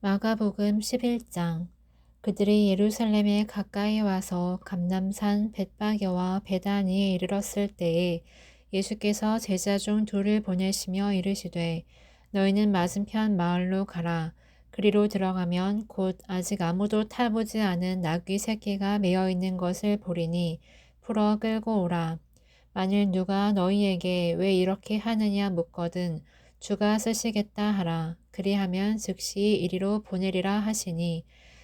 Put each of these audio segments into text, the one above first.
마가복음 11장. 그들이 예루살렘에 가까이 와서 감람산 벳바게와 베다니에 이르렀을 때에 예수께서 제자 중 둘을 보내시며 이르시되 너희는 맞은편 마을로 가라. 그리로 들어가면 곧 아직 아무도 타보지 않은 나귀 새끼가 매어 있는 것을 보리니 풀어 끌고 오라. 만일 누가 너희에게 왜 이렇게 하느냐 묻거든 주가 쓰시겠다 하라. 그리하면 즉시 이리로 보내리라 하시니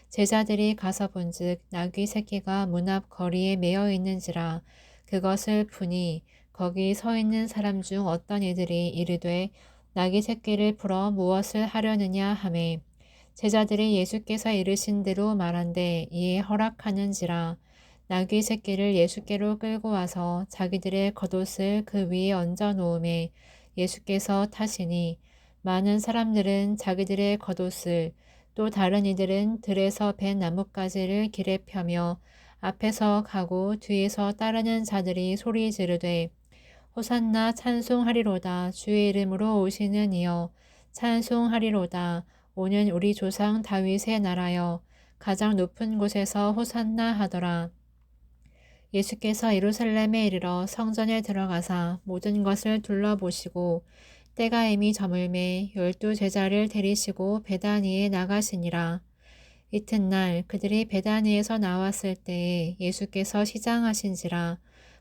제자들이 가서 본즉 나귀 새끼가 문 앞 거리에 매어 있는지라. 그것을 푸니 거기 서 있는 사람 중 어떤 이들이 이르되 나귀 새끼를 풀어 무엇을 하려느냐 하매 제자들이 예수께서 이르신 대로 말한대 이에 허락하는지라. 나귀 새끼를 예수께로 끌고 와서 자기들의 겉옷을 그 위에 얹어 놓음에 예수께서 타시니 많은 사람들은 자기들의 겉옷을 또 다른 이들은 들에서 벤 나뭇가지를 길에 펴며 앞에서 가고 뒤에서 따르는 자들이 소리 지르되 호산나 찬송하리로다. 주의 이름으로 오시는 이여 찬송하리로다. 오는 우리 조상 다윗의 나라여 가장 높은 곳에서 호산나 하더라. 예수께서 예루살렘에 이르러 성전에 들어가사 모든 것을 둘러보시고 때가 이미 저물매 12 제자를 데리시고 베다니에 나가시니라. 이튿날 그들이 베다니에서 나왔을 때에 예수께서 시장하신지라.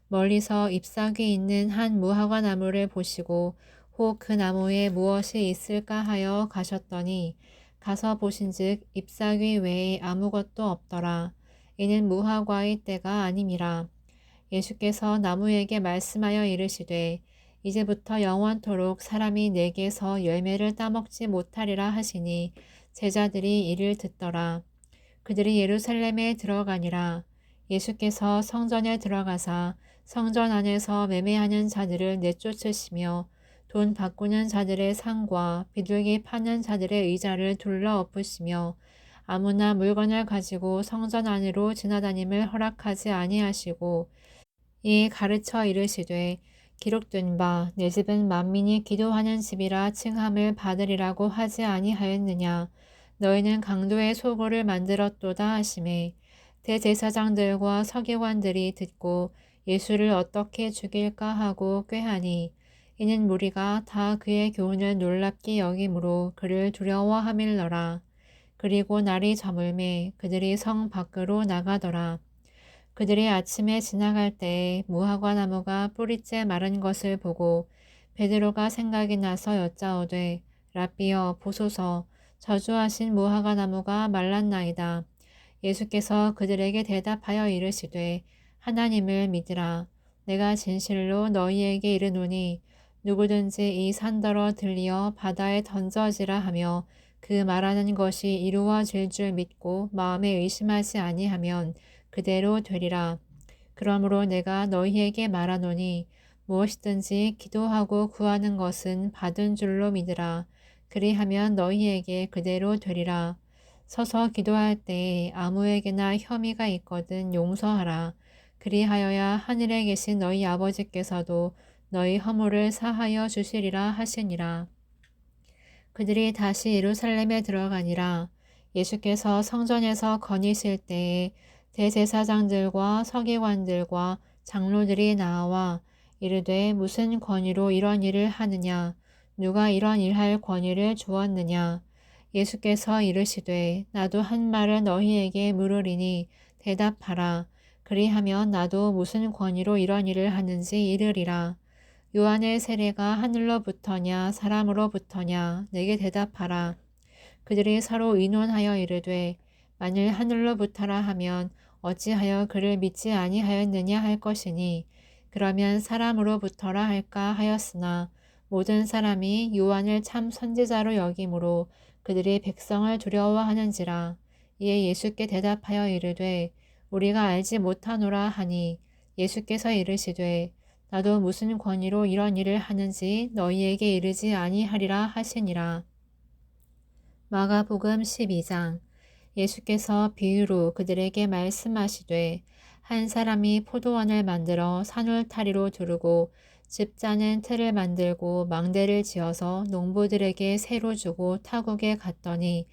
멀리서 잎사귀 있는 한 무화과 나무를 보시고 혹 그 나무에 무엇이 있을까 하여 가셨더니 가서 보신즉 잎사귀 외에 아무것도 없더라. 이는 무화과의 때가 아님이라. 예수께서 나무에게 말씀하여 이르시되 이제부터 영원토록 사람이 내게서 열매를 따먹지 못하리라 하시니 제자들이 이를 듣더라. 그들이 예루살렘에 들어가니라. 예수께서 성전에 들어가사 성전 안에서 매매하는 자들을 내쫓으시며 돈 바꾸는 자들의 상과 비둘기 파는 자들의 의자를 둘러 엎으시며 아무나 물건을 가지고 성전 안으로 지나다님을 허락하지 아니하시고 이에 가르쳐 이르시되 기록된 바 내 집은 만민이 기도하는 집이라 칭함을 받으리라고 하지 아니하였느냐. 너희는 강도의 소굴을 만들었도다 하시매 대제사장들과 서기관들이 듣고 예수를 어떻게 죽일까 하고 꾀하니 이는 무리가 다 그의 교훈을 놀랍게 여김으로 그를 두려워함일러라. 그리고 날이 저물매 그들이 성 밖으로 나가더라. 그들이 아침에 지나갈 때에 무화과 나무가 뿌리째 마른 것을 보고 베드로가 생각이 나서 여짜오되 랍비여 보소서 저주하신 무화과 나무가 말랐나이다. 예수께서 그들에게 대답하여 이르시되 하나님을 믿으라. 내가 진실로 너희에게 이르노니 누구든지 이 산더러 들리어 바다에 던져지라 하며 그 말하는 것이 이루어질 줄 믿고 마음에 의심하지 아니하면 그대로 되리라. 그러므로 내가 너희에게 말하노니 무엇이든지 기도하고 구하는 것은 받은 줄로 믿으라. 그리하면 너희에게 그대로 되리라. 서서 기도할 때에 아무에게나 혐의가 있거든 용서하라. 그리하여야 하늘에 계신 너희 아버지께서도 너희 허물을 사하여 주시리라 하시니라. 그들이 다시 예루살렘에 들어가니라. 예수께서 성전에서 거니실 때에 대제사장들과 서기관들과 장로들이 나와 이르되 무슨 권위로 이런 일을 하느냐? 누가 이런 일할 권위를 주었느냐? 예수께서 이르시되 나도 한 말을 너희에게 물으리니 대답하라. 그리하면 나도 무슨 권위로 이런 일을 하는지 이르리라. 요한의 세례가 하늘로부터냐 사람으로부터냐 내게 대답하라. 그들이 서로 의논하여 이르되 만일 하늘로부터라 하면 어찌하여 그를 믿지 아니하였느냐 할 것이니 그러면 사람으로부터라 할까 하였으나 모든 사람이 요한을 참 선지자로 여김으로 그들이 백성을 두려워하는지라. 이에 예수께 대답하여 이르되 우리가 알지 못하노라 하니 예수께서 이르시되 나도 무슨 권위로 이런 일을 하는지 너희에게 이르지 아니하리라 하시니라. 마가복음 12장. 예수께서 비유로 그들에게 말씀하시되 한 사람이 포도원을 만들어 산울타리로 두르고 집 짜는 틀을 만들고 망대를 지어서 농부들에게 새로 주고 타국에 갔더니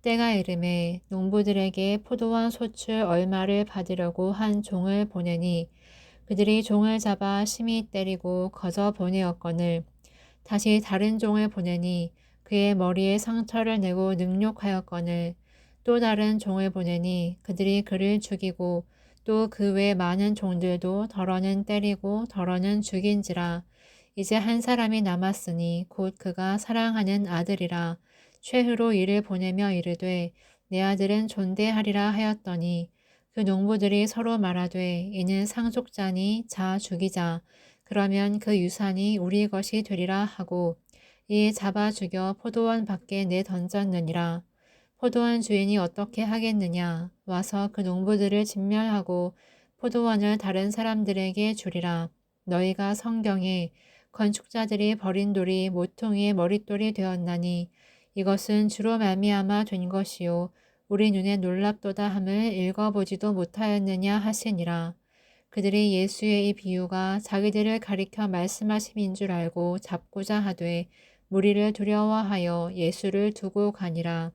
때가 이르매 농부들에게 포도원 소출 얼마를 받으려고 한 종을 보내니 그들이 종을 잡아 심히 때리고 거저 보내었거늘 다시 다른 종을 보내니 그의 머리에 상처를 내고 능욕하였거늘 또 다른 종을 보내니 그들이 그를 죽이고 또 그 외 많은 종들도 덜어는 때리고 덜어는 죽인지라. 이제 한 사람이 남았으니 곧 그가 사랑하는 아들이라. 최후로 이를 보내며 이르되 내 아들은 존대하리라 하였더니 그 농부들이 서로 말하되 이는 상속자니 자 죽이자. 그러면 그 유산이 우리 것이 되리라 하고 이에 잡아 죽여 포도원 밖에 내던졌느니라. 포도원 주인이 어떻게 하겠느냐. 와서 그 농부들을 진멸하고 포도원을 다른 사람들에게 주리라. 너희가 성경에 건축자들이 버린 돌이 모퉁이의 머릿돌이 되었나니 이것은 주로 말미암아 된 것이요 우리 눈에 놀랍도다 함을 읽어보지도 못하였느냐 하시니라. 그들이 예수의 이 비유가 자기들을 가리켜 말씀하심인 줄 알고 잡고자 하되 무리를 두려워하여 예수를 두고 가니라.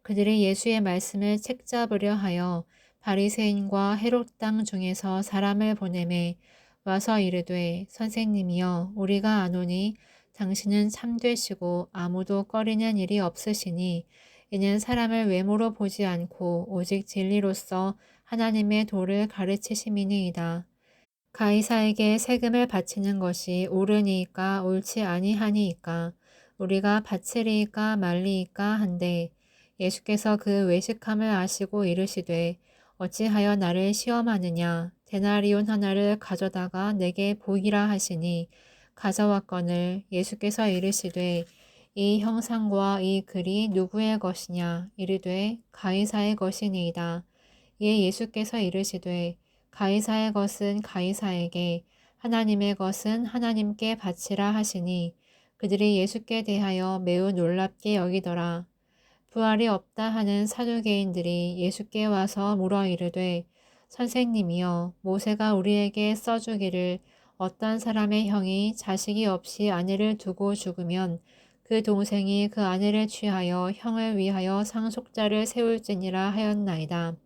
그들이 예수의 말씀을 책잡으려 하여 바리새인과 헤롯 땅 중에서 사람을 보내매 와서 이르되 선생님이여 우리가 아노니 당신은 참되시고 아무도 꺼리는 일이 없으시니 이는 사람을 외모로 보지 않고 오직 진리로서 하나님의 도를 가르치심이니이다. 가이사에게 세금을 바치는 것이 옳으니이까 옳지 아니하니이까 우리가 바치리이까 말리이까 한데 예수께서 그 외식함을 아시고 이르시되 어찌하여 나를 시험하느냐 데나리온 하나를 가져다가 내게 보이라 하시니 가져왔거늘 예수께서 이르시되 이 형상과 이 글이 누구의 것이냐 이르되 가이사의 것이니이다. 이에 예수께서 이르시되 가이사의 것은 가이사에게 하나님의 것은 하나님께 바치라 하시니 그들이 예수께 대하여 매우 놀랍게 여기더라. 부활이 없다 하는 사두개인들이 예수께 와서 물어 이르되 선생님이여 모세가 우리에게 써주기를 어떤 사람의 형이 자식이 없이 아내를 두고 죽으면 그 동생이 그 아내를 취하여 형을 위하여 상속자를 세울지니라 하였나이다.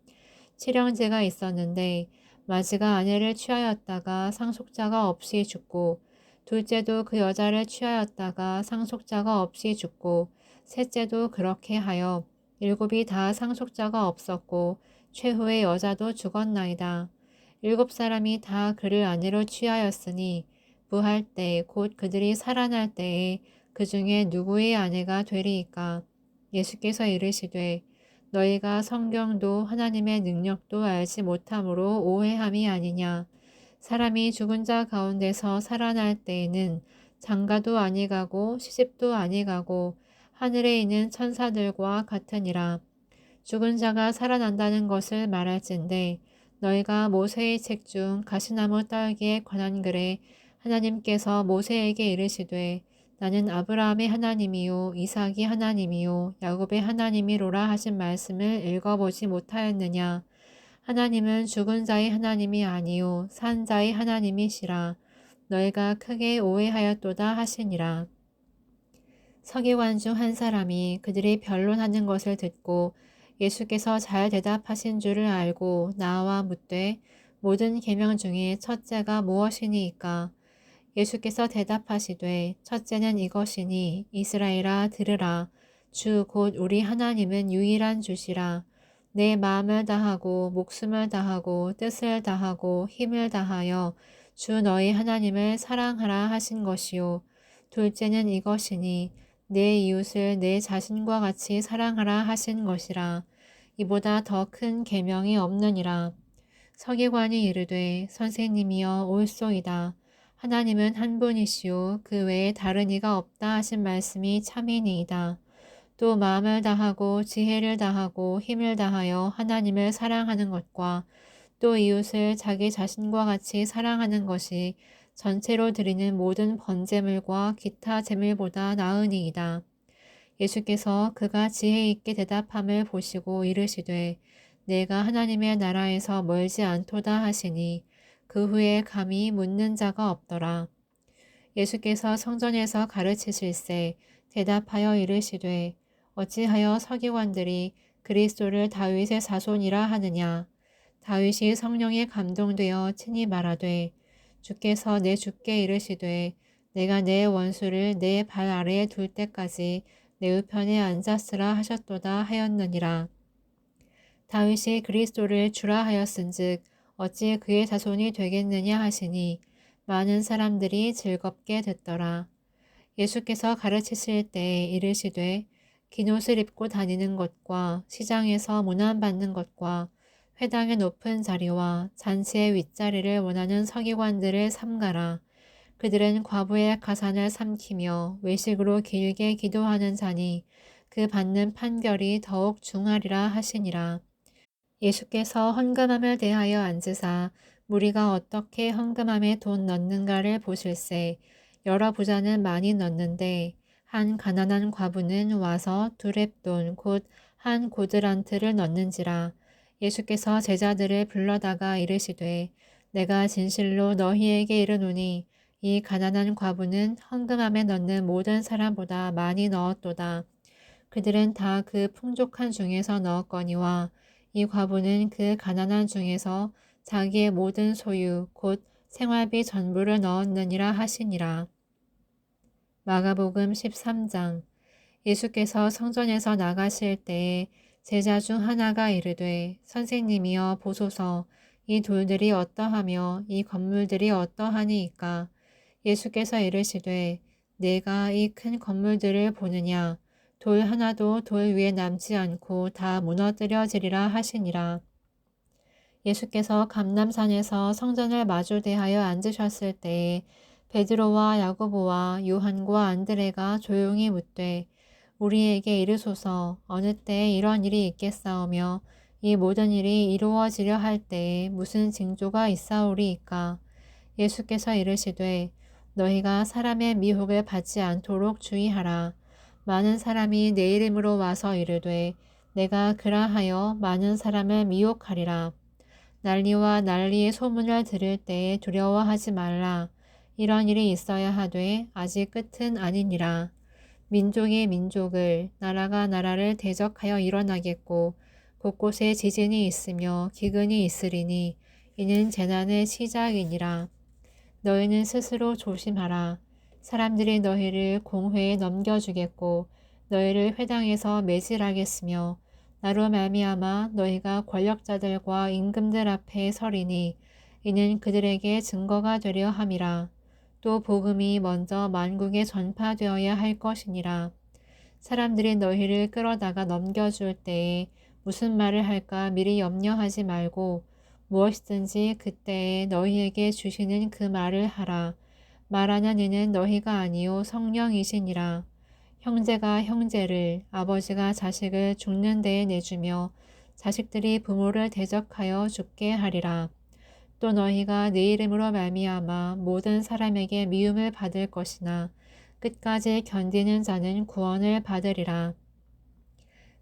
칠형제가 있었는데 마지가 아내를 취하였다가 상속자가 없이 죽고 둘째도 그 여자를 취하였다가 상속자가 없이 죽고 셋째도 그렇게 하여 일곱이 다 상속자가 없었고 최후의 여자도 죽었나이다. 일곱 사람이 다 그를 아내로 취하였으니 부할 때 곧 그들이 살아날 때에 그 중에 누구의 아내가 되리이까. 예수께서 이르시되 너희가 성경도 하나님의 능력도 알지 못함으로 오해함이 아니냐. 사람이 죽은 자 가운데서 살아날 때에는 장가도 아니가고 시집도 아니가고 하늘에 있는 천사들과 같으니라. 죽은 자가 살아난다는 것을 말할진대 너희가 모세의 책 중 가시나무 딸기에 관한 글에 하나님께서 모세에게 이르시되 나는 아브라함의 하나님이요 이삭이 하나님이요 야곱의 하나님이로라 하신 말씀을 읽어보지 못하였느냐. 하나님은 죽은 자의 하나님이 아니요 산 자의 하나님이시라. 너희가 크게 오해하였도다 하시니라. 서기관 중 한 사람이 그들이 변론하는 것을 듣고 예수께서 잘 대답하신 줄을 알고 나와 묻되 모든 계명 중에 첫째가 무엇이니이까. 예수께서 대답하시되 첫째는 이것이니 이스라엘아 들으라. 주 곧 우리 하나님은 유일한 주시라. 내 마음을 다하고 목숨을 다하고 뜻을 다하고 힘을 다하여 주 너희 하나님을 사랑하라 하신 것이요. 둘째는 이것이니 내 이웃을 내 자신과 같이 사랑하라 하신 것이라. 이보다 더 큰 계명이 없느니라. 서기관이 이르되 선생님이여 옳소이다. 하나님은 한 분이시요 그 외에 다른 이가 없다 하신 말씀이 참이니이다. 또 마음을 다하고 지혜를 다하고 힘을 다하여 하나님을 사랑하는 것과 또 이웃을 자기 자신과 같이 사랑하는 것이 전체로 드리는 모든 번제물과 기타 제물보다 나으니이다. 예수께서 그가 지혜 있게 대답함을 보시고 이르시되 내가 하나님의 나라에서 멀지 않도다 하시니 그 후에 감히 묻는 자가 없더라. 예수께서 성전에서 가르치실세 대답하여 이르시되 어찌하여 서기관들이 그리스도를 다윗의 자손이라 하느냐. 다윗이 성령에 감동되어 친히 말하되 주께서 내 주께 이르시되 내가 내 원수를 내 발 아래에 둘 때까지 내 우편에 앉았으라 하셨도다 하였느니라. 다윗이 그리스도를 주라 하였은즉 어찌 그의 자손이 되겠느냐 하시니 많은 사람들이 즐겁게 듣더라. 예수께서 가르치실 때에 이르시되 긴 옷을 입고 다니는 것과 시장에서 문안받는 것과 회당의 높은 자리와 잔치의 윗자리를 원하는 서기관들을 삼가라. 그들은 과부의 가산을 삼키며 외식으로 길게 기도하는 자니 그 받는 판결이 더욱 중하리라 하시니라. 예수께서 헌금함을 대하여 앉으사 무리가 어떻게 헌금함에 돈 넣는가를 보실세. 여러 부자는 많이 넣는데 한 가난한 과부는 와서 두 렙돈 곧 한 고드란트를 넣는지라. 예수께서 제자들을 불러다가 이르시되 내가 진실로 너희에게 이르노니 이 가난한 과부는 헌금함에 넣는 모든 사람보다 많이 넣었도다. 그들은 다 그 풍족한 중에서 넣었거니와 이 과부는 그 가난한 중에서 자기의 모든 소유 곧 생활비 전부를 넣었느니라 하시니라. 마가복음 13장. 예수께서 성전에서 나가실 때에 제자 중 하나가 이르되 선생님이여 보소서 이 돌들이 어떠하며 이 건물들이 어떠하니이까. 예수께서 이르시되 내가 이 큰 건물들을 보느냐. 돌 하나도 돌 위에 남지 않고 다 무너뜨려지리라 하시니라. 예수께서 감람산에서 성전을 마주대하여 앉으셨을 때에 베드로와 야고보와 요한과 안드레가 조용히 묻되 우리에게 이르소서 어느 때에 이런 일이 있겠사오며 이 모든 일이 이루어지려 할 때에 무슨 징조가 있사오리이까. 예수께서 이르시되 너희가 사람의 미혹을 받지 않도록 주의하라. 많은 사람이 내 이름으로 와서 이르되 내가 그라하여 많은 사람을 미혹하리라. 난리와 난리의 소문을 들을 때에 두려워하지 말라. 이런 일이 있어야 하되 아직 끝은 아니니라. 민족이 민족을 나라가 나라를 대적하여 일어나겠고 곳곳에 지진이 있으며 기근이 있으리니 이는 재난의 시작이니라. 너희는 스스로 조심하라. 사람들이 너희를 공회에 넘겨주겠고 너희를 회당에서 매질하겠으며 나로 말미암아 너희가 권력자들과 임금들 앞에 서리니 이는 그들에게 증거가 되려 함이라. 또 복음이 먼저 만국에 전파되어야 할 것이니라. 사람들이 너희를 끌어다가 넘겨줄 때에 무슨 말을 할까 미리 염려하지 말고 무엇이든지 그때에 너희에게 주시는 그 말을 하라. 말하는 이는 너희가 아니요 성령이시니라. 형제가 형제를 아버지가 자식을 죽는 데에 내주며 자식들이 부모를 대적하여 죽게 하리라. 또 너희가 내 이름으로 말미암아 모든 사람에게 미움을 받을 것이나 끝까지 견디는 자는 구원을 받으리라.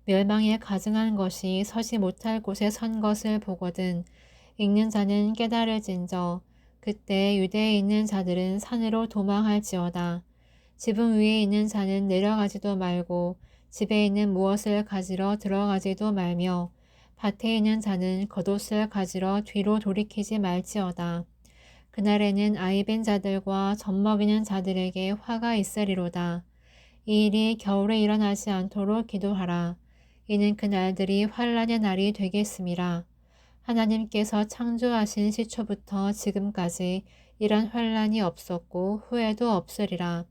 멸망에 가증한 것이 서지 못할 곳에 선 것을 보거든 읽는 자는 깨달을진저 그때 유대에 있는 자들은 산으로 도망할지어다. 지붕 위에 있는 자는 내려가지도 말고 집에 있는 무엇을 가지러 들어가지도 말며 밭에 있는 자는 겉옷을 가지러 뒤로 돌이키지 말지어다. 그날에는 아이벤 자들과 젖먹이는 자들에게 화가 있으리로다. 이 일이 겨울에 일어나지 않도록 기도하라. 이는 그날들이 환란의 날이 되겠음이라. 하나님께서 창조하신 시초부터 지금까지 이런 환란이 없었고 후에도 없으리라.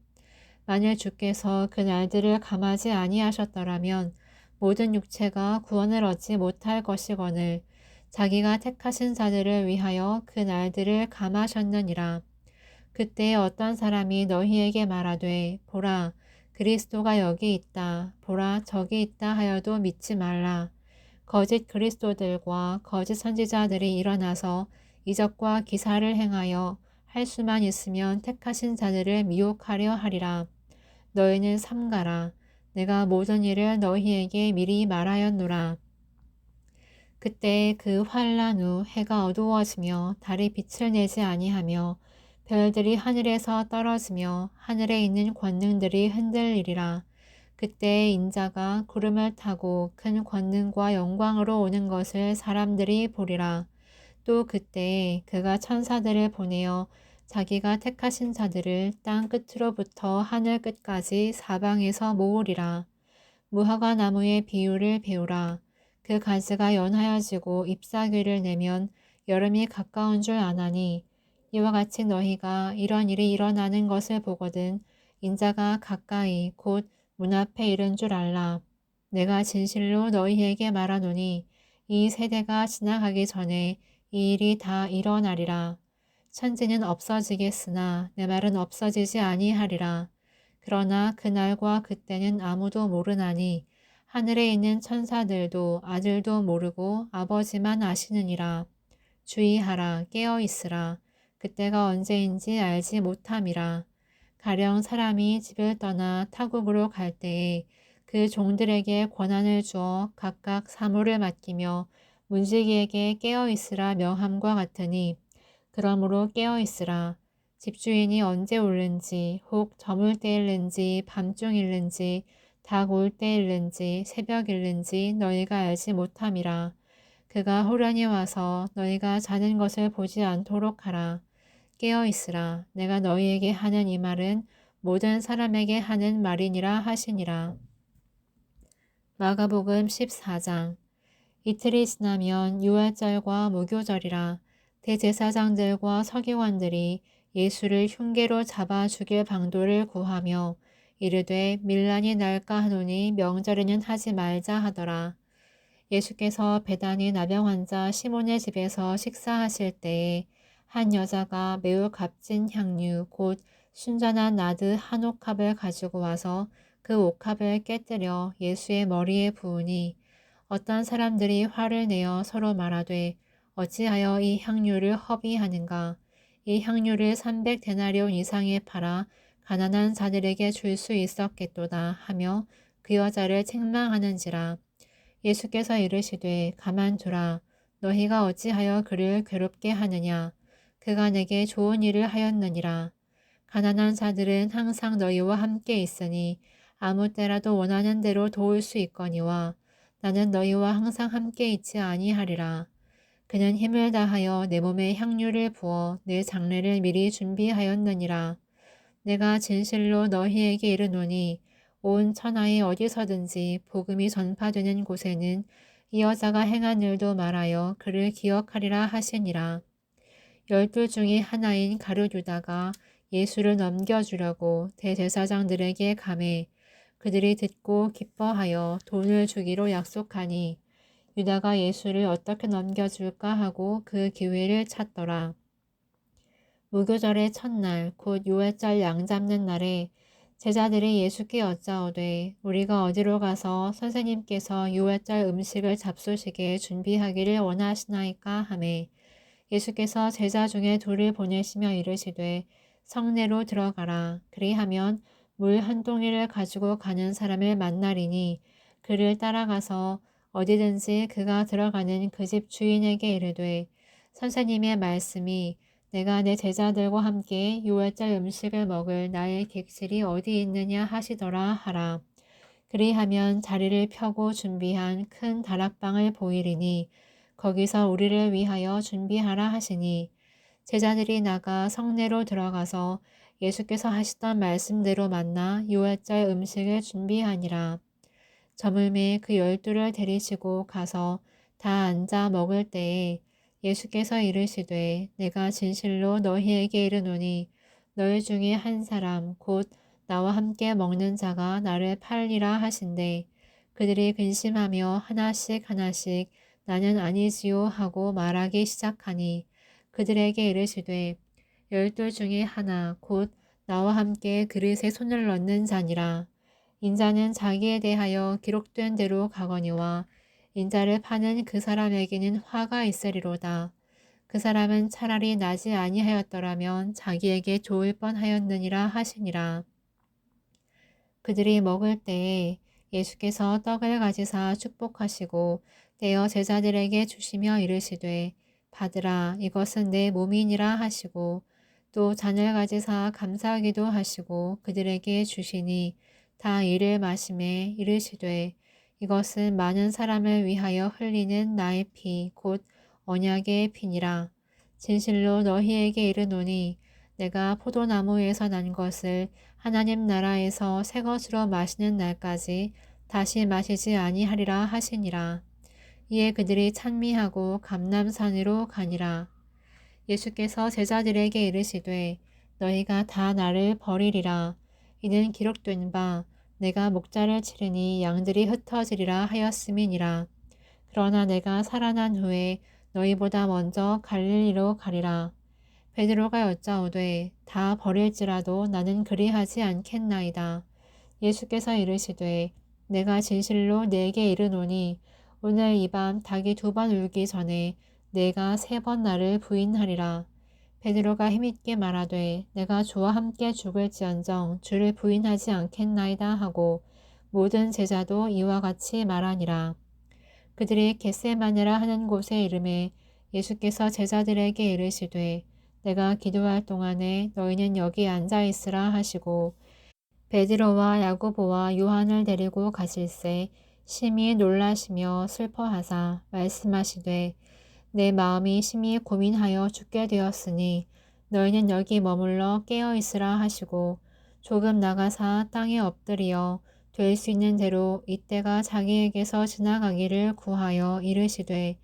만일 주께서 그 날들을 감하지 아니하셨더라면 모든 육체가 구원을 얻지 못할 것이거늘 자기가 택하신 자들을 위하여 그 날들을 감하셨느니라. 그때 어떤 사람이 너희에게 말하되 보라 그리스도가 여기 있다 보라 저기 있다 하여도 믿지 말라. 거짓 그리스도들과 거짓 선지자들이 일어나서 이적과 기사를 행하여 할 수만 있으면 택하신 자들을 미혹하려 하리라. 너희는 삼가라. 내가 모든 일을 너희에게 미리 말하였노라. 그때 그 환란 후 해가 어두워지며 달이 빛을 내지 아니하며 별들이 하늘에서 떨어지며 하늘에 있는 권능들이 흔들리리라. 그때 인자가 구름을 타고 큰 권능과 영광으로 오는 것을 사람들이 보리라. 또 그때 그가 천사들을 보내어 자기가 택하신 자들을 땅 끝으로부터 하늘 끝까지 사방에서 모으리라. 무화과 나무의 비유를 배우라. 그 가지가 연하여지고 잎사귀를 내면 여름이 가까운 줄 아나니, 이와 같이 너희가 이런 일이 일어나는 것을 보거든 인자가 가까이 곧 문 앞에 이른 줄 알라. 내가 진실로 너희에게 말하노니 이 세대가 지나가기 전에 이 일이 다 일어나리라. 천지는 없어지겠으나 내 말은 없어지지 아니하리라. 그러나 그날과 그때는 아무도 모르나니 하늘에 있는 천사들도 아들도 모르고 아버지만 아시느니라. 주의하라, 깨어 있으라. 그때가 언제인지 알지 못함이라. 가령 사람이 집을 떠나 타국으로 갈 때에 그 종들에게 권한을 주어 각각 사물을 맡기며 문지기에게 깨어 있으라 명함과 같으니, 그러므로 깨어 있으라. 집주인이 언제 올는지, 혹 저물 때일는지 밤중일는지 닭 올 때일는지 새벽일는지 너희가 알지 못함이라. 그가 호련히 와서 너희가 자는 것을 보지 않도록 하라. 깨어 있으라. 내가 너희에게 하는 이 말은 모든 사람에게 하는 말이니라 하시니라. 마가복음 14장. 이틀이 지나면 유월절과 무교절이라. 대제사장들과 서기관들이 예수를 흉계로 잡아 죽일 방도를 구하며 이르되 밀란이 날까 하노니 명절에는 하지 말자 하더라. 예수께서 베다니 나병 환자 시몬의 집에서 식사하실 때에 한 여자가 매우 값진 향유 곧 순전한 나드 한 옥합을 가지고 와서 그 옥합을 깨뜨려 예수의 머리에 부으니, 어떤 사람들이 화를 내어 서로 말하되 어찌하여 이 향유를 허비하는가. 이 향유를 300데나리온 이상에 팔아 가난한 자들에게 줄 수 있었겠도다 하며 그 여자를 책망하는지라. 예수께서 이르시되 가만두라. 너희가 어찌하여 그를 괴롭게 하느냐. 그가 내게 좋은 일을 하였느니라. 가난한 자들은 항상 너희와 함께 있으니 아무 때라도 원하는 대로 도울 수 있거니와 나는 너희와 항상 함께 있지 아니하리라. 그는 힘을 다하여 내 몸에 향유를 부어 내 장례를 미리 준비하였느니라. 내가 진실로 너희에게 이르노니 온 천하에 어디서든지 복음이 전파되는 곳에는 이 여자가 행한 일도 말하여 그를 기억하리라 하시니라. 12 중에 하나인 가룟 유다가 예수를 넘겨주려고 대제사장들에게 가매 그들이 듣고 기뻐하여 돈을 주기로 약속하니, 유다가 예수를 어떻게 넘겨줄까 하고 그 기회를 찾더라. 무교절의 첫날 곧 유월절 양 잡는 날에 제자들이 예수께 여짜오되 우리가 어디로 가서 선생님께서 유월절 음식을 잡수시게 준비하기를 원하시나이까 하매, 예수께서 제자 중에 둘을 보내시며 이르시되 성내로 들어가라. 그리하면 물 한 동이를 가지고 가는 사람을 만나리니 그를 따라가서 어디든지 그가 들어가는 그 집 주인에게 이르되 선생님의 말씀이 내가 내 제자들과 함께 유월절 음식을 먹을 나의 객실이 어디 있느냐 하시더라 하라. 그리하면 자리를 펴고 준비한 큰 다락방을 보이리니 거기서 우리를 위하여 준비하라 하시니, 제자들이 나가 성내로 들어가서 예수께서 하시던 말씀대로 만나 유월절 음식을 준비하니라. 저물매 그 12를 데리시고 가서 다 앉아 먹을 때에 예수께서 이르시되 내가 진실로 너희에게 이르노니 너희 중에 한 사람 곧 나와 함께 먹는 자가 나를 팔리라 하신대. 그들이 근심하며 하나씩 하나씩 나는 아니지요 하고 말하기 시작하니, 그들에게 이르시되 12 중에 하나 곧 나와 함께 그릇에 손을 넣는 자니라. 인자는 자기에 대하여 기록된 대로 가거니와 인자를 파는 그 사람에게는 화가 있으리로다. 그 사람은 차라리 나지 아니하였더라면 자기에게 좋을 뻔하였느니라 하시니라. 그들이 먹을 때에 예수께서 떡을 가지사 축복하시고 떼어 제자들에게 주시며 이르시되 받으라, 이것은 내 몸이니라 하시고 또 잔을 가지사 감사하기도 하시고 그들에게 주시니 다 이를 마시매 이르시되 이것은 많은 사람을 위하여 흘리는 나의 피 곧 언약의 피니라. 진실로 너희에게 이르노니 내가 포도나무에서 난 것을 하나님 나라에서 새 것으로 마시는 날까지 다시 마시지 아니하리라 하시니라. 이에 그들이 찬미하고 감람산으로 가니라. 예수께서 제자들에게 이르시되 너희가 다 나를 버리리라. 이는 기록된 바 내가 목자를 치르니 양들이 흩어지리라 하였음이니라. 그러나 내가 살아난 후에 너희보다 먼저 갈릴리로 가리라. 베드로가 여짜오되 다 버릴지라도 나는 그리하지 않겠나이다. 예수께서 이르시되 내가 진실로 네게 이르노니 오늘 이 밤 닭이 2번 울기 전에 내가 3번 나를 부인하리라. 베드로가 힘있게 말하되 내가 주와 함께 죽을지언정 주를 부인하지 않겠나이다 하고 모든 제자도 이와 같이 말하니라. 그들이 겟세마네라 하는 곳에 이르매 예수께서 제자들에게 이르시되 내가 기도할 동안에 너희는 여기 앉아 있으라 하시고 베드로와 야고보와 요한을 데리고 가실새 심히 놀라시며 슬퍼하사 말씀하시되 내 마음이 심히 고민하여 죽게 되었으니 너희는 여기 머물러 깨어 있으라 하시고 조금 나가사 땅에 엎드리어 될 수 있는 대로 이때가 자기에게서 지나가기를 구하여 이르시되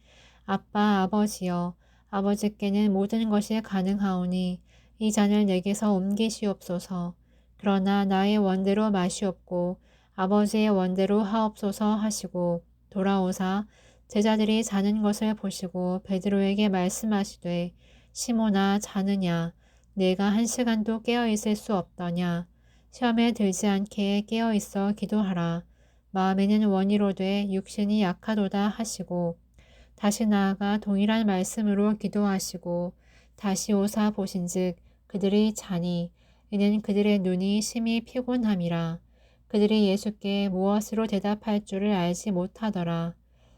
아빠 아버지여 아버지께는 모든 것이 가능하오니 이 잔을 내게서 옮기시옵소서. 그러나 나의 원대로 마시옵고 아버지의 원대로 하옵소서 하시고 돌아오사 제자들이 자는 것을 보시고 베드로에게 말씀하시되 시몬아 자느냐 내가 1시간도 깨어 있을 수 없더냐 시험에 들지 않게 깨어 있어 기도하라 마음에는 원이로되 육신이 약하도다 하시고 다시 나아가 동일한 말씀으로 기도하시고 다시 오사 보신즉 그들이 자니 이는 그들의 눈이 심히 피곤함이라. 그들이 예수께 무엇으로 대답할 줄을 알지 못하더라.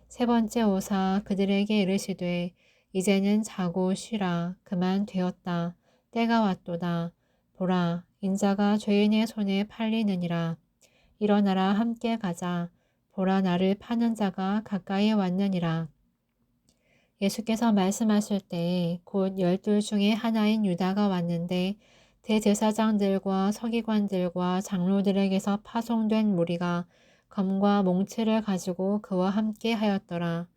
3번째 오사 그들에게 이르시되 이제는 자고 쉬라. 그만 되었다. 때가 왔도다. 보라 인자가 죄인의 손에 팔리느니라. 일어나라 함께 가자. 보라 나를 파는 자가 가까이 왔느니라. 예수께서 말씀하실 때에 곧 12 중에 하나인 유다가 왔는데 대제사장들과 서기관들과 장로들에게서 파송된 무리가 검과 몽치를 가지고 그와 함께 하였더라.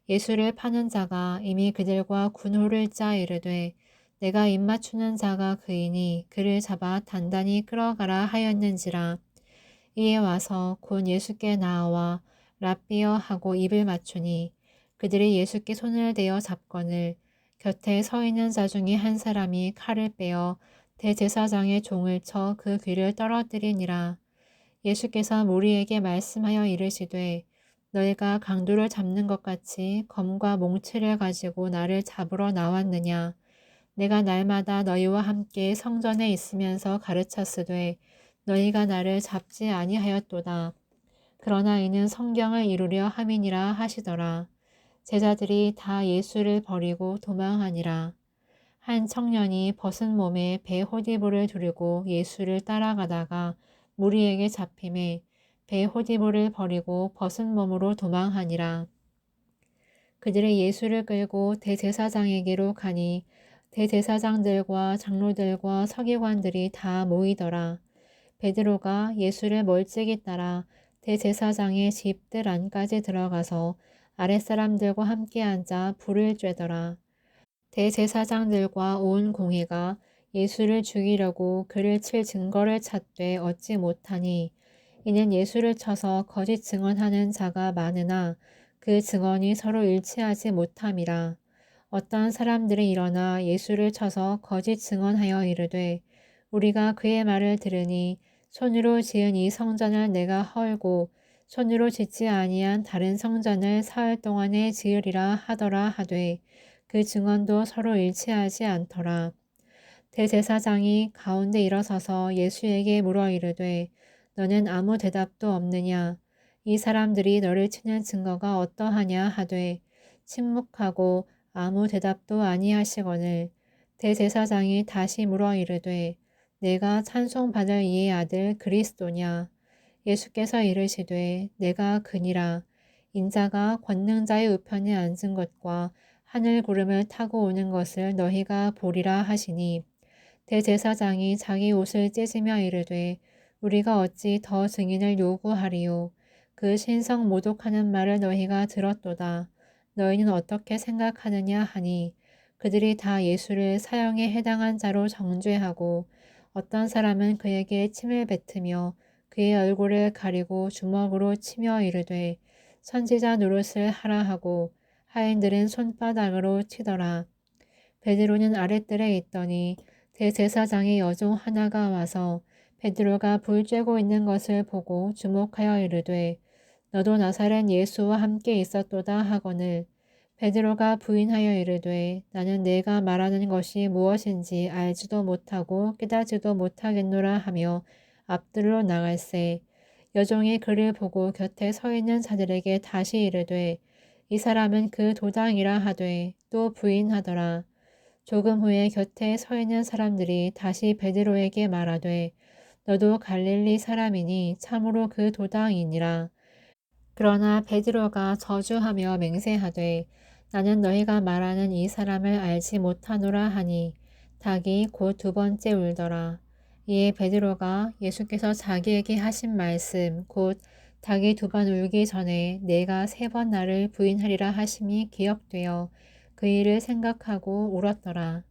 예수를 파는 자가 이미 그들과 군호를 짜 이르되 내가 입맞추는 자가 그이니 그를 잡아 단단히 끌어가라 하였는지라. 이에 와서 곧 예수께 나아와 랍비여 하고 입을 맞추니 그들이 예수께 손을 대어 잡거늘 곁에 서 있는 자 중에 한 사람이 칼을 빼어 대제사장의 종을 쳐 그 귀를 떨어뜨리니라. 예수께서 무리에게 말씀하여 이르시되 너희가 강도를 잡는 것 같이 검과 몽치를 가지고 나를 잡으러 나왔느냐. 내가 날마다 너희와 함께 성전에 있으면서 가르쳤으되 너희가 나를 잡지 아니하였도다. 그러나 이는 성경을 이루려 함이니라 하시더라. 제자들이 다 예수를 버리고 도망하니라. 한 청년이 벗은 몸에 배 호디부를 두르고 예수를 따라가다가 무리에게 잡힘에 배 호디부를 버리고 벗은 몸으로 도망하니라. 그들이 예수를 끌고 대제사장에게로 가니 대제사장들과 장로들과 서기관들이 다 모이더라. 베드로가 예수를 멀찍이 따라 대제사장의 집들 안까지 들어가서 아랫사람들과 함께 앉아 불을 쬐더라. 대제사장들과 온 공회가 예수를 죽이려고 그를 칠 증거를 찾되 얻지 못하니 이는 예수를 쳐서 거짓 증언하는 자가 많으나 그 증언이 서로 일치하지 못함이라. 어떤 사람들이 일어나 예수를 쳐서 거짓 증언하여 이르되 우리가 그의 말을 들으니 손으로 지은 이 성전을 내가 헐고 손으로 짓지 아니한 다른 성전을 사흘 동안에 지으리라 하더라 하되 그 증언도 서로 일치하지 않더라. 대제사장이 가운데 일어서서 예수에게 물어 이르되 너는 아무 대답도 없느냐? 이 사람들이 너를 치는 증거가 어떠하냐 하되 침묵하고 아무 대답도 아니하시거늘 대제사장이 다시 물어 이르되 내가 찬송받을 이의 아들 그리스도냐? 예수께서 이르시되 내가 그니라. 인자가 권능자의 우편에 앉은 것과 하늘 구름을 타고 오는 것을 너희가 보리라 하시니 대제사장이 자기 옷을 찢으며 이르되 우리가 어찌 더 증인을 요구하리요. 그 신성 모독하는 말을 너희가 들었도다. 너희는 어떻게 생각하느냐 하니 그들이 다 예수를 사형에 해당한 자로 정죄하고 어떤 사람은 그에게 침을 뱉으며 그의 얼굴을 가리고 주먹으로 치며 이르되 선지자 노릇을 하라 하고 하인들은 손바닥으로 치더라. 베드로는 아랫뜰에 있더니 대제사장의 여종 하나가 와서 베드로가 불 쬐고 있는 것을 보고 주목하여 이르되 너도 나사렛 예수와 함께 있었도다 하거늘 베드로가 부인하여 이르되 나는 내가 말하는 것이 무엇인지 알지도 못하고 깨닫지도 못하겠노라 하며 앞뜰로 나갈새 여종이 그를 보고 곁에 서 있는 자들에게 다시 이르되 이 사람은 그 도당이라 하되 또 부인하더라. 조금 후에 곁에 서 있는 사람들이 다시 베드로에게 말하되 너도 갈릴리 사람이니 참으로 그 도당이니라. 그러나 베드로가 저주하며 맹세하되 나는 너희가 말하는 이 사람을 알지 못하노라 하니 닭이 곧 두 번째 울더라. 이에 베드로가 예수께서 자기에게 하신 말씀 곧 닭이 두 번 울기 전에 내가 세 번 나를 부인하리라 하심이 기억되어 그 일을 생각하고 울었더라.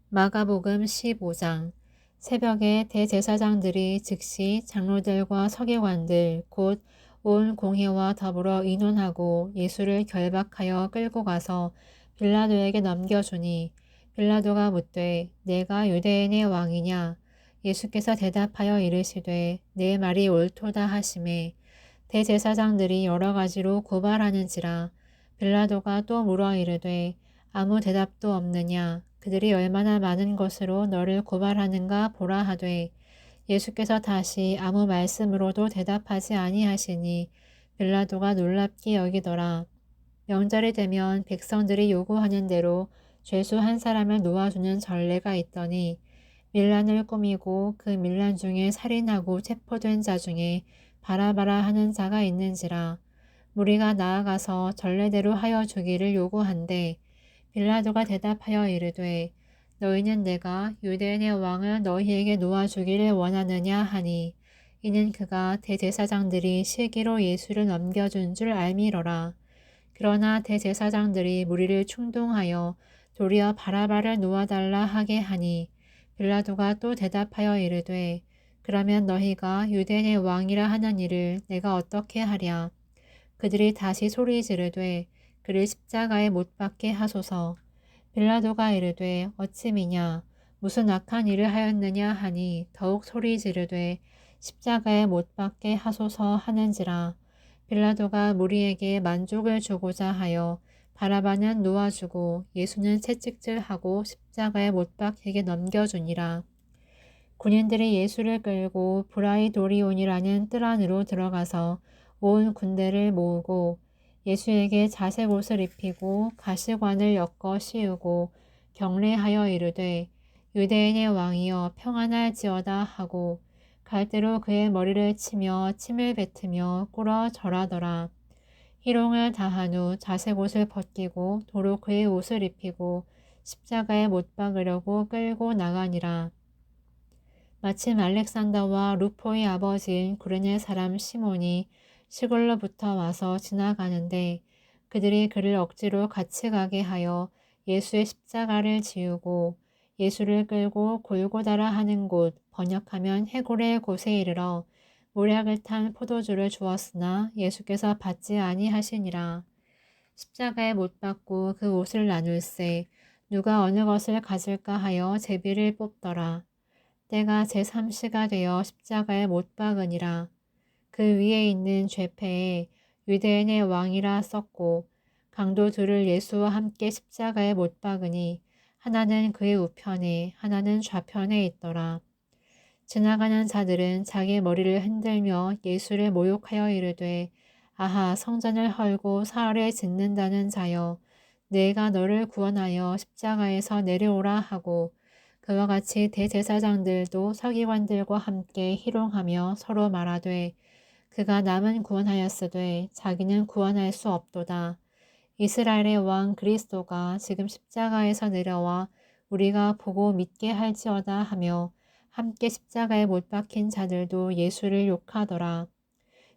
마가복음 15장 새벽에 대제사장들이 즉시 장로들과 서기관들 곧 온 공회와 더불어 의논하고 예수를 결박하여 끌고 가서 빌라도에게 넘겨주니 빌라도가 묻되 내가 유대인의 왕이냐 예수께서 대답하여 이르시되 내 말이 옳도다 하시매 대제사장들이 여러 가지로 고발하는지라 빌라도가 또 물어 이르되 아무 대답도 없느냐 그들이 얼마나 많은 것으로 너를 고발하는가 보라 하되 예수께서 다시 아무 말씀으로도 대답하지 아니하시니 빌라도가 놀랍게 여기더라. 명절이 되면 백성들이 요구하는 대로 죄수 한 사람을 놓아주는 전례가 있더니 밀란을 꾸미고 그 밀란 중에 살인하고 체포된 자 중에 바라바라 하는 자가 있는지라 무리가 나아가서 전례대로 하여 주기를 요구한대 빌라도가 대답하여 이르되 너희는 내가 유대인의 왕을 너희에게 놓아주기를 원하느냐 하니 이는 그가 대제사장들이 시기로 예수를 넘겨준 줄 알미러라. 그러나 대제사장들이 무리를 충동하여 도리어 바라바를 놓아달라 하게 하니 빌라도가 또 대답하여 이르되 그러면 너희가 유대인의 왕이라 하는 이를 내가 어떻게 하랴. 그들이 다시 소리 지르되 그를 십자가에 못 박게 하소서. 빌라도가 이르되 어찌미냐 무슨 악한 일을 하였느냐 하니 더욱 소리 지르되 십자가에 못 박게 하소서 하는지라. 빌라도가 무리에게 만족을 주고자 하여 바라바는 놓아주고 예수는 채찍질하고 십자가에 못 박히게 넘겨주니라. 군인들이 예수를 끌고 브라이도리온이라는 뜰 안으로 들어가서 온 군대를 모으고 예수에게 자색 옷을 입히고 가시관을 엮어 씌우고 경례하여 이르되 유대인의 왕이여 평안할지어다 하고 갈대로 그의 머리를 치며 침을 뱉으며 꿇어 절하더라. 희롱을 다한 후 자색 옷을 벗기고 도로 그의 옷을 입히고 십자가에 못 박으려고 끌고 나가니라. 마침 알렉산더와 루포의 아버지인 구레네 사람 시몬이 시골로부터 와서 지나가는데 그들이 그를 억지로 같이 가게 하여 예수의 십자가를 지우고 예수를 끌고 골고다라 하는 곳 번역하면 해골의 곳에 이르러 모략을 탄 포도주를 주었으나 예수께서 받지 아니하시니라. 십자가에 못 박고 그 옷을 나눌세 누가 어느 것을 가질까 하여 제비를 뽑더라. 때가 제3시가 되어 십자가에 못 박으니라. 그 위에 있는 죄패에 유대인의 왕이라 썼고 강도 둘을 예수와 함께 십자가에 못 박으니 하나는 그의 우편에 하나는 좌편에 있더라. 지나가는 자들은 자기 머리를 흔들며 예수를 모욕하여 이르되 아하 성전을 헐고 사흘에 짓는다는 자여 내가 너를 구원하여 십자가에서 내려오라 하고 그와 같이 대제사장들도 서기관들과 함께 희롱하며 서로 말하되 그가 남은 구원하였으되 자기는 구원할 수 없도다. 이스라엘의 왕 그리스도가 지금 십자가에서 내려와 우리가 보고 믿게 할지어다 하며 함께 십자가에 못 박힌 자들도 예수를 욕하더라.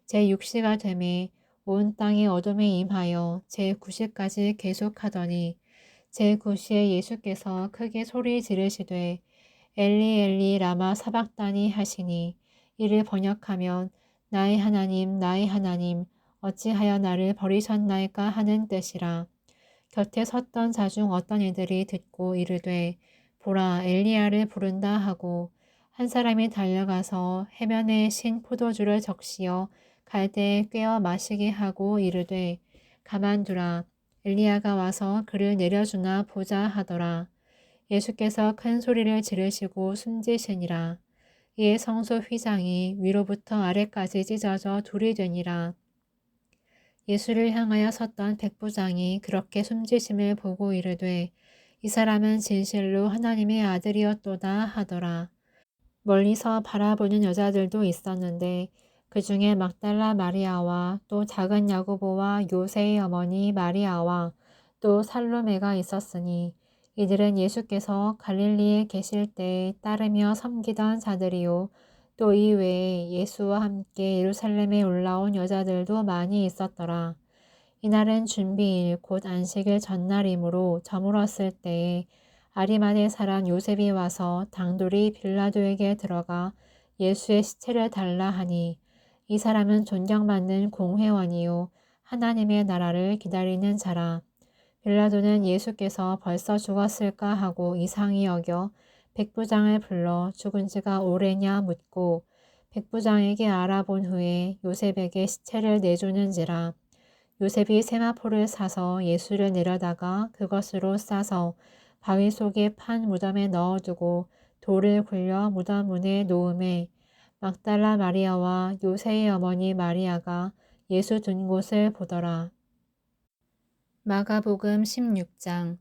제6시가 되매 온 땅이 어둠에 임하여 제9시까지 계속하더니 제9시에 예수께서 크게 소리 지르시되 엘리 엘리 라마 사박다니 하시니 이를 번역하면 나의 하나님 어찌하여 나를 버리셨나이까 하는 뜻이라. 곁에 섰던 자 중 어떤 이들이 듣고 이르되 보라 엘리야를 부른다 하고 한 사람이 달려가서 해변에 신 포도주를 적시어 갈대에 꿰어 마시게 하고 이르되 가만두라 엘리야가 와서 그를 내려주나 보자 하더라. 예수께서 큰 소리를 지르시고 숨지시니라. 이에 성소 휘장이 위로부터 아래까지 찢어져 둘이 되니라. 예수를 향하여 섰던 백부장이 그렇게 숨지심을 보고 이르되 이 사람은 진실로 하나님의 아들이었도다 하더라. 멀리서 바라보는 여자들도 있었는데 그 중에 막달라 마리아와 또 작은 야고보와 요새의 어머니 마리아와 또 살로메가 있었으니 이들은 예수께서 갈릴리에 계실 때에 따르며 섬기던 자들이요 또 이외에 예수와 함께 예루살렘에 올라온 여자들도 많이 있었더라. 이날은 준비일 곧 안식일 전날이므로 저물었을 때에 아리마대 사람 요셉이 와서 당돌이 빌라도에게 들어가 예수의 시체를 달라 하니 이 사람은 존경받는 공회원이요 하나님의 나라를 기다리는 자라. 빌라도는 예수께서 벌써 죽었을까 하고 이상히 여겨 백부장을 불러 죽은 지가 오래냐 묻고 백부장에게 알아본 후에 요셉에게 시체를 내주는지라. 요셉이 세마포를 사서 예수를 내려다가 그것으로 싸서 바위 속에 판 무덤에 넣어두고 돌을 굴려 무덤 문에 놓음에 막달라 마리아와 요새의 어머니 마리아가 예수 둔 곳을 보더라. 마가복음 16장.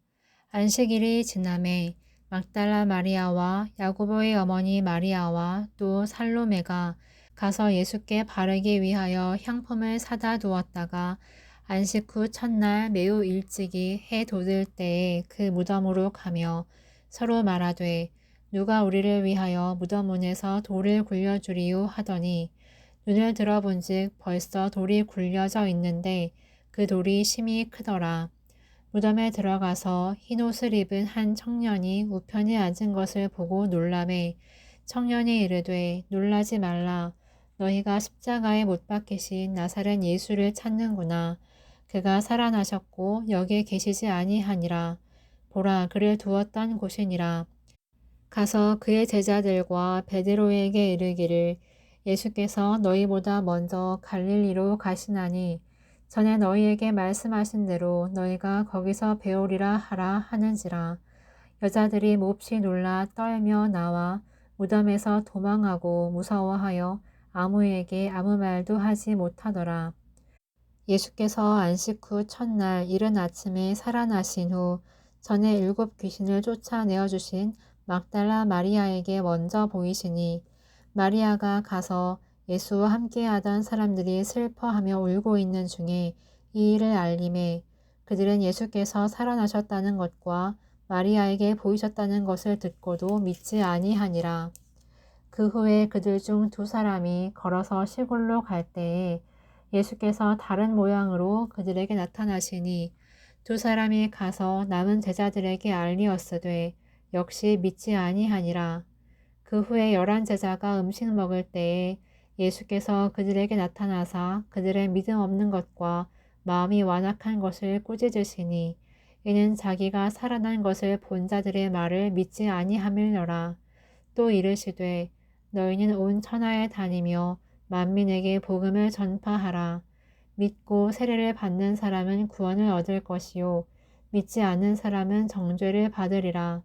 안식일이 지남에 막달라 마리아와 야고보의 어머니 마리아와 또 살로메가 가서 예수께 바르기 위하여 향품을 사다 두었다가 안식 후 첫날 매우 일찍이 해 돋을 때에 그 무덤으로 가며 서로 말하되 누가 우리를 위하여 무덤 문에서 돌을 굴려주리요 하더니 눈을 들어본즉 벌써 돌이 굴려져 있는데 그 돌이 심히 크더라. 무덤에 들어가서 흰옷을 입은 한 청년이 우편에 앉은 것을 보고 놀라매 청년이 이르되 놀라지 말라. 너희가 십자가에 못 박히신 나사렛 예수를 찾는구나. 그가 살아나셨고 여기에 계시지 아니하니라. 보라 그를 두었던 곳이니라. 가서 그의 제자들과 베드로에게 이르기를 예수께서 너희보다 먼저 갈릴리로 가시나니 전에 너희에게 말씀하신 대로 너희가 거기서 배우리라 하라 하는지라. 여자들이 몹시 놀라 떨며 나와 무덤에서 도망하고 무서워하여 아무에게 아무 말도 하지 못하더라. 예수께서 안식 후 첫날 이른 아침에 살아나신 후 전에 7 귀신을 쫓아내어 주신 막달라 마리아에게 먼저 보이시니 마리아가 가서 예수와 함께하던 사람들이 슬퍼하며 울고 있는 중에 이 일을 알림해 그들은 예수께서 살아나셨다는 것과 마리아에게 보이셨다는 것을 듣고도 믿지 아니하니라. 그 후에 그들 중 2 사람이 걸어서 시골로 갈 때에 예수께서 다른 모양으로 그들에게 나타나시니 2 사람이 가서 남은 제자들에게 알리었으되 역시 믿지 아니하니라. 그 후에 11 제자가 음식 먹을 때에 예수께서 그들에게 나타나사 그들의 믿음 없는 것과 마음이 완악한 것을 꾸짖으시니 이는 자기가 살아난 것을 본 자들의 말을 믿지 아니함이러라. 또 이르시되 너희는 온 천하에 다니며 만민에게 복음을 전파하라. 믿고 세례를 받는 사람은 구원을 얻을 것이요 믿지 않는 사람은 정죄를 받으리라.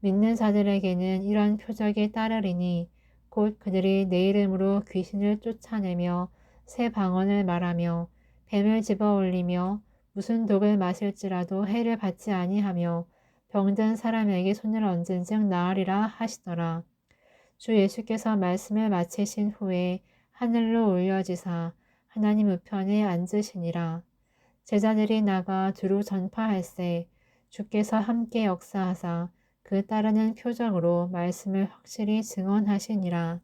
믿는 자들에게는 이런 표적이 따르리니 곧 그들이 내 이름으로 귀신을 쫓아내며 새 방언을 말하며 뱀을 집어 올리며 무슨 독을 마실지라도 해를 받지 아니하며 병든 사람에게 손을 얹은즉 나으리라 하시더라. 주 예수께서 말씀을 마치신 후에 하늘로 올려지사 하나님 우편에 앉으시니라. 제자들이 나가 두루 전파할세 주께서 함께 역사하사 그 따르는 표적으로 말씀을 확실히 증언하시니라.